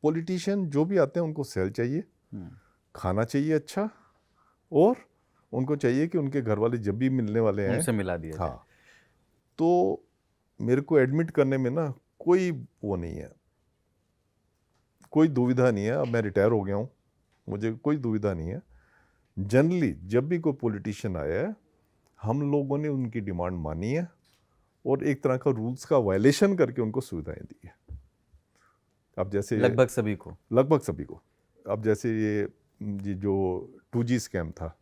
Politician जो भी आते हैं उनको सेल चाहिए, खाना चाहिए अच्छा, और उनको चाहिए कि उनके घर वाले जब भी मिलने वाले हैं उनसे मिला दिया जाए। हाँ, तो मेरे को एडमिट करने में ना कोई वो नहीं है, कोई दुविधा नहीं है। अब मैं रिटायर हो गया हूँ, मुझे कोई दुविधा नहीं है। जनरली जब भी कोई पॉलिटिशियन आया है, हम लोगों ने उनकी डिमांड मानी है और एक तरह का रूल्स का वायलेशन करके उनको सुविधाएं दी है। अब जैसे लगभग सभी को। लगभग सभी को। अब जैसे ये जो 2G स्कैम था,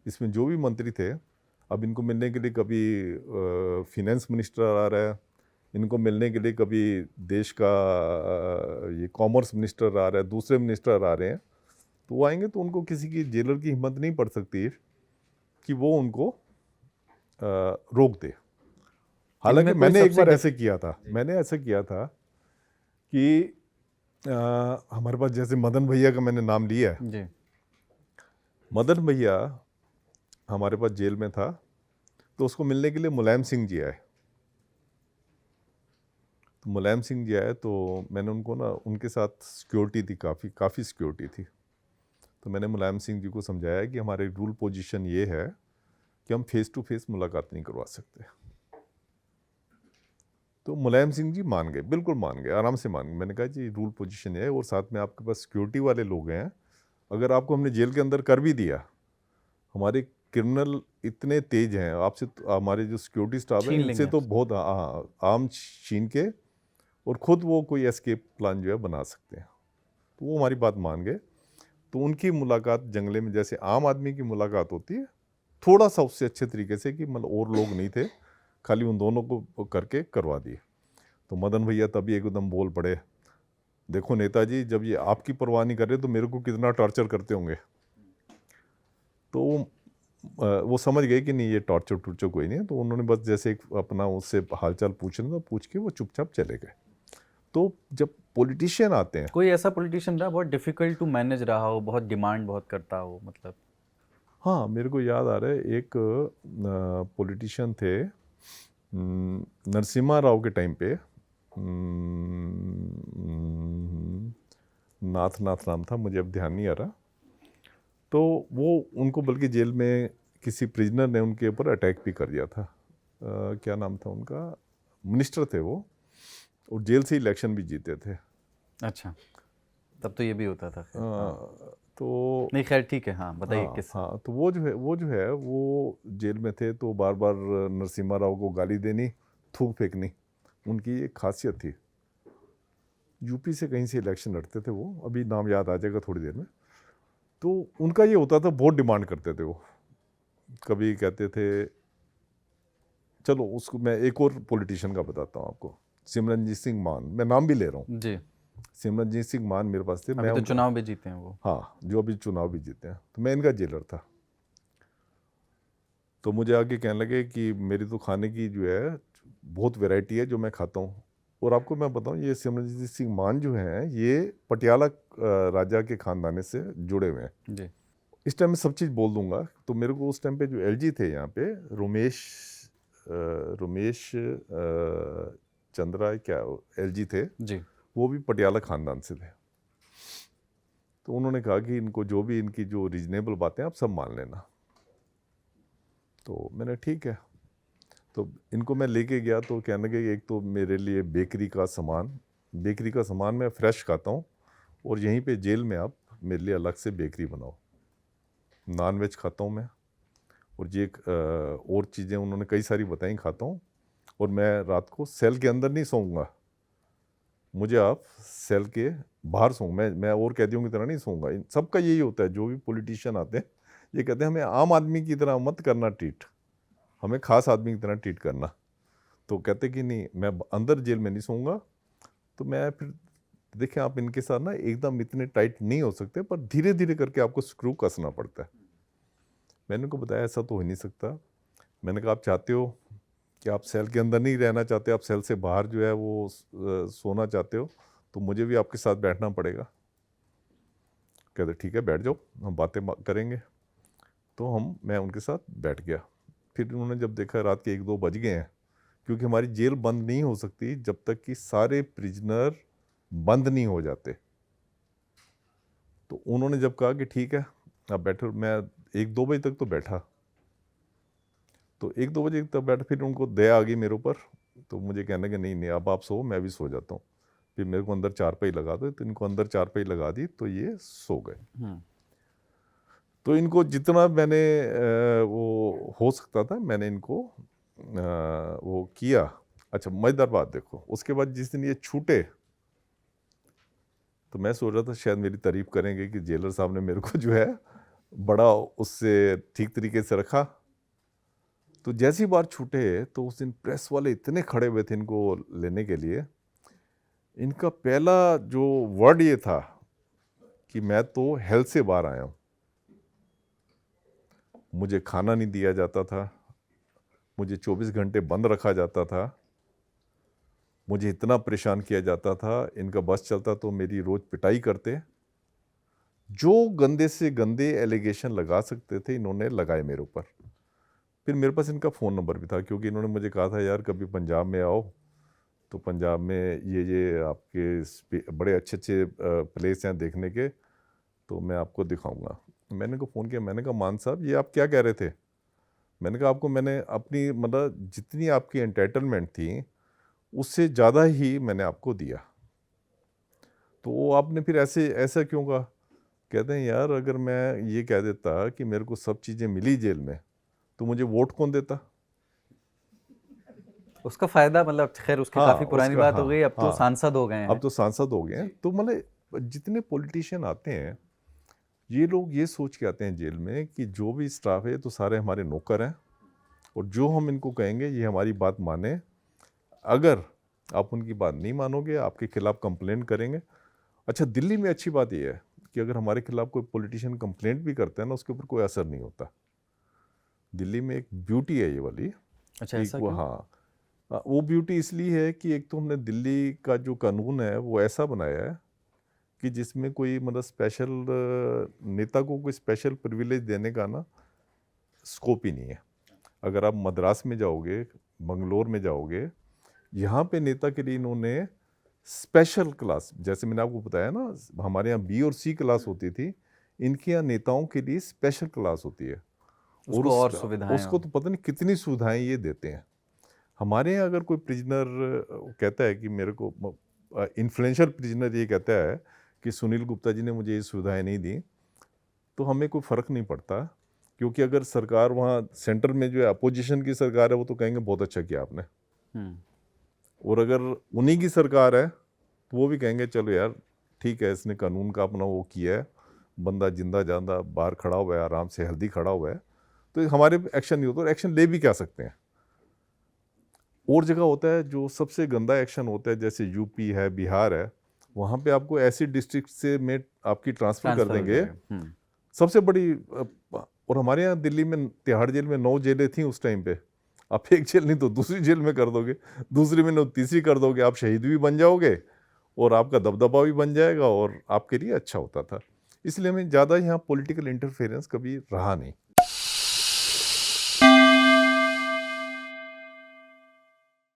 इसमें जो भी मंत्री थे, अब इनको मिलने के लिए कभी फिनेंस मिनिस्टर आ रहा है, इनको मिलने के लिए कभी देश का ये कॉमर्स मिनिस्टर आ रहा है, दूसरे मिनिस्टर आ रहे हैं, तो वो आएंगे तो उनको किसी की जेलर की हिम्मत नहीं पड़ सकती कि वो उनको रोक दे। हालांकि मैंने एक बार ऐसे किया था, मैंने ऐसा किया था कि हमारे पास जैसे मदन भैया का मैंने नाम लिया है जी। मदन भैया हमारे पास जेल में था, तो उसको मिलने के लिए मुलायम सिंह जी आए। तो मुलायम सिंह जी आए तो मैंने उनको ना, उनके साथ सिक्योरिटी थी, काफ़ी सिक्योरिटी थी, तो मैंने मुलायम सिंह जी को समझाया कि हमारे रूल पोजीशन ये है कि हम फेस टू फेस मुलाकात नहीं करवा सकते। तो मुलायम सिंह जी मान गए, बिल्कुल मान गए, आराम से मान गए। मैंने कहा जी रूल पोजीशन है और साथ में आपके पास सिक्योरिटी वाले लोग हैं, अगर आपको हमने जेल के अंदर कर भी दिया, हमारे क्रिमिनल इतने तेज हैं, आपसे हमारे जो सिक्योरिटी स्टाफ है इनसे तो बहुत आम छीन के और ख़ुद वो कोई एस्केप प्लान जो है बना सकते हैं। तो वो हमारी बात मान गए। तो उनकी मुलाकात जंगले में जैसे आम आदमी की मुलाकात होती है, थोड़ा सा उससे अच्छे तरीके से, कि मतलब और लोग नहीं थे, खाली उन दोनों को करके करवा दिए। तो मदन भैया तभी एकदम बोल पड़े, देखो नेताजी, जब ये आपकी परवाह नहीं कर रहे तो मेरे को कितना टॉर्चर करते होंगे। तो वो समझ गए कि नहीं ये टॉर्चर कोई नहीं है, तो उन्होंने बस जैसे एक अपना उससे हालचाल पूछना था, पूछ के वो चुपचाप चले गए। तो जब पॉलिटिशियन आते हैं, कोई ऐसा पॉलिटिशियन रहा बहुत डिफिकल्ट टू मैनेज रहा हो, बहुत डिमांड बहुत करता हो, मतलब? हाँ, मेरे को याद आ रहा है एक पॉलिटिशियन थे नरसिम्हा राव के टाइम पे, नाथ नाम था, मुझे अब ध्यान नहीं आ रहा। तो वो उनको बल्कि जेल में किसी प्रिजनर ने उनके ऊपर अटैक भी कर दिया था। क्या नाम था उनका, मिनिस्टर थे वो, और जेल से इलेक्शन भी जीते थे। अच्छा, तब तो ये भी होता था। हाँ। तो नहीं, खैर ठीक है, हाँ बताइए किस। हाँ, तो वो जेल में थे, तो बार बार नरसिम्हा राव को गाली देनी, थूक फेंकनी, उनकी एक खासियत थी। यूपी से कहीं से इलेक्शन लड़ते थे वो, अभी नाम याद आ जाएगा थोड़ी देर में। तो उनका ये होता था, बहुत डिमांड करते थे वो। कभी कहते थे, चलो उसको मैं एक और पॉलिटिशियन का बताता हूँ आपको, सिमरनजीत सिंह मान, मैं नाम भी ले रहा हूँ जी। सिमरनजीत सिंह मान मेरे पास थे। अभी तो चुनाव भी जीते हैं वो। हाँ, जो अभी चुनाव भी जीते हैं, तो मैं इनका जेलर था। तो मुझे आके कहने लगे कि मेरी तो खाने की जो है बहुत वैरायटी है जो मैं खाता हूँ, और आपको मैं बताऊँ, ये सिमरनजीत सिंह मान जो हैं, ये पटियाला राजा के खानदाने से जुड़े हुए हैं। जी। इस टाइम मैं सब चीज़ बोल दूंगा। तो मेरे को उस टाइम पे जो एलजी थे यहाँ पे, रोमेश चंद्रा क्या एलजी थे जी। वो भी पटियाला खानदान से थे। तो उन्होंने कहा कि इनको जो भी इनकी जो रीजनेबल बातें आप सब मान लेना। तो मैंने ठीक है, तो इनको मैं लेके गया, तो कहने लगे एक तो मेरे लिए बेकरी का सामान मैं फ्रेश खाता हूँ, और यहीं पे जेल में आप मेरे लिए अलग से बेकरी बनाओ। नॉन वेज खाता हूँ मैं, और ये और चीज़ें उन्होंने कई सारी बताई खाता हूँ, और मैं रात को सेल के अंदर नहीं सोऊंगा, मुझे आप सेल के बाहर सोऊं, मैं और कैदियों की तरह नहीं सोऊंगा। इन सबका यही होता है, जो भी पॉलिटिशियन आते हैं ये कहते हैं हमें आम आदमी की तरह मत करना ट्रीट, हमें खास आदमी की तरह ट्रीट करना। तो कहते कि नहीं, मैं अंदर जेल में नहीं सोऊंगा। तो मैं फिर देखें, आप इनके साथ ना एकदम इतने टाइट नहीं हो सकते, पर धीरे धीरे करके आपको स्क्रू कसना पड़ता है। मैंने उनको बताया ऐसा तो हो नहीं सकता। मैंने कहा आप चाहते हो कि आप सेल के अंदर नहीं रहना चाहते, आप सेल से बाहर जो है वो सोना चाहते हो, तो मुझे भी आपके साथ बैठना पड़ेगा। कहते ठीक है बैठ जाओ, हम बातें करेंगे। तो मैं उनके साथ बैठ गया। फिर उन्होंने जब देखा रात के 1-2 बज गए हैं, क्योंकि हमारी जेल बंद नहीं हो सकती जब तक कि सारे प्रिजनर बंद नहीं हो जाते। तो उन्होंने जब कहा कि ठीक है आप बैठो, मैं 1-2 बजे तक तो बैठा, तो 1-2 बजे तक बैठा, फिर उनको दया आ गई मेरे ऊपर, तो मुझे कहने कि नहीं नहीं अब आप सो, मैं भी सो जाता हूँ। फिर मेरे को अंदर चारपाई लगा दो, तो इनको अंदर चारपाई लगा दी, तो ये सो गए। तो इनको जितना मैंने वो हो सकता था मैंने इनको वो किया। अच्छा मज़ेदार बात देखो, उसके बाद जिस दिन ये छूटे तो मैं सोच रहा था शायद मेरी तारीफ करेंगे कि जेलर साहब ने मेरे को जो है बड़ा उससे ठीक तरीके से रखा। तो जैसी बार छूटे तो उस दिन प्रेस वाले इतने खड़े हुए थे इनको लेने के लिए। इनका पहला जो वर्ड ये था कि मैं तो हेल से बाहर आया हूँ, मुझे खाना नहीं दिया जाता था, मुझे 24 घंटे बंद रखा जाता था, मुझे इतना परेशान किया जाता था, इनका बस चलता तो मेरी रोज़ पिटाई करते। जो गंदे से गंदे एलिगेशन लगा सकते थे इन्होंने लगाए मेरे ऊपर। फिर मेरे पास इनका फ़ोन नंबर भी था, क्योंकि इन्होंने मुझे कहा था यार कभी पंजाब में आओ तो पंजाब में ये आपके बड़े अच्छे अच्छे प्लेस हैं देखने के, तो मैं आपको दिखाऊंगा। मैंने को फ़ोन किया, मैंने कहा मान साहब ये आप क्या कह रहे थे? मैंने कहा आपको मैंने अपनी मतलब जितनी आपकी एंटाइटलमेंट थी उससे ज़्यादा ही मैंने आपको दिया, तो वो आपने फिर ऐसा क्यों कहा? कहते हैं यार अगर मैं ये कह देता कि मेरे को सब चीज़ें मिली जेल में तो मुझे वोट कौन देता? उसका फायदा मतलब खैर उसकी हाँ, काफी पुरानी उसका बात हो हाँ, गई, अब तो हाँ, सांसद हो गए हैं। अब तो सांसद हो गए हैं। तो मतलब जितने पॉलिटिशियन आते हैं ये लोग ये सोच के आते हैं जेल में कि जो भी स्टाफ है तो सारे हमारे नौकर हैं और जो हम इनको कहेंगे ये हमारी बात माने, अगर आप उनकी बात नहीं मानोगे आपके खिलाफ कंप्लेंट करेंगे। अच्छा दिल्ली में अच्छी बात यह है कि अगर हमारे खिलाफ कोई पॉलिटिशियन कंप्लेंट भी करता है ना उसके ऊपर कोई असर नहीं होता। दिल्ली में एक ब्यूटी है ये वाली। अच्छा एक ऐसा वो क्यों? हाँ, वो ब्यूटी इसलिए है कि एक तो हमने दिल्ली का जो कानून है वो ऐसा बनाया है कि जिसमें कोई मतलब स्पेशल नेता को कोई स्पेशल प्रिविलेज देने का ना स्कोप ही नहीं है। अगर आप मद्रास में जाओगे, बंगलोर में जाओगे, यहाँ पे नेता के लिए इन्होंने स्पेशल क्लास, जैसे मैंने आपको बताया ना हमारे यहाँ बी और सी क्लास होती थी, इनके यहाँ नेताओं के लिए स्पेशल क्लास होती है और उसको और सुविधाएं उसको तो पता नहीं कितनी सुविधाएं ये देते हैं। हमारे यहाँ अगर कोई प्रिजनर कहता है कि मेरे को इन्फ्लुएंशियल प्रिजनर ये कहता है कि सुनील गुप्ता जी ने मुझे ये सुविधाएं नहीं दी, तो हमें कोई फ़र्क नहीं पड़ता, क्योंकि अगर सरकार वहाँ सेंटर में जो है अपोजिशन की सरकार है वो तो कहेंगे बहुत अच्छा किया आपने, और अगर उन्हीं की सरकार है तो वो भी कहेंगे चलो यार ठीक है इसने कानून का अपना वो किया है, बंदा जिंदा जांदा बाहर खड़ा हुआ है आराम से हेल्दी खड़ा हुआ है, तो हमारे पे एक्शन नहीं होता और एक्शन ले भी क्या सकते हैं। और जगह होता है जो सबसे गंदा एक्शन होता है, जैसे यूपी है, बिहार है, वहाँ पे आपको ऐसी डिस्ट्रिक्ट से में आपकी ट्रांसफ़र कर देंगे सबसे बड़ी और हमारे यहाँ दिल्ली में तिहाड़ जेल में 9 जेलें थी उस टाइम पे। आप एक जेल नहीं तो दूसरी जेल में कर दोगे, दूसरी में नहीं तो तीसरी कर दोगे, आप शहीद भी बन जाओगे और आपका दबदबा भी बन जाएगा और आपके लिए अच्छा होता था। इसलिए हमें ज़्यादा यहाँ पॉलिटिकल इंटरफेरेंस कभी रहा नहीं।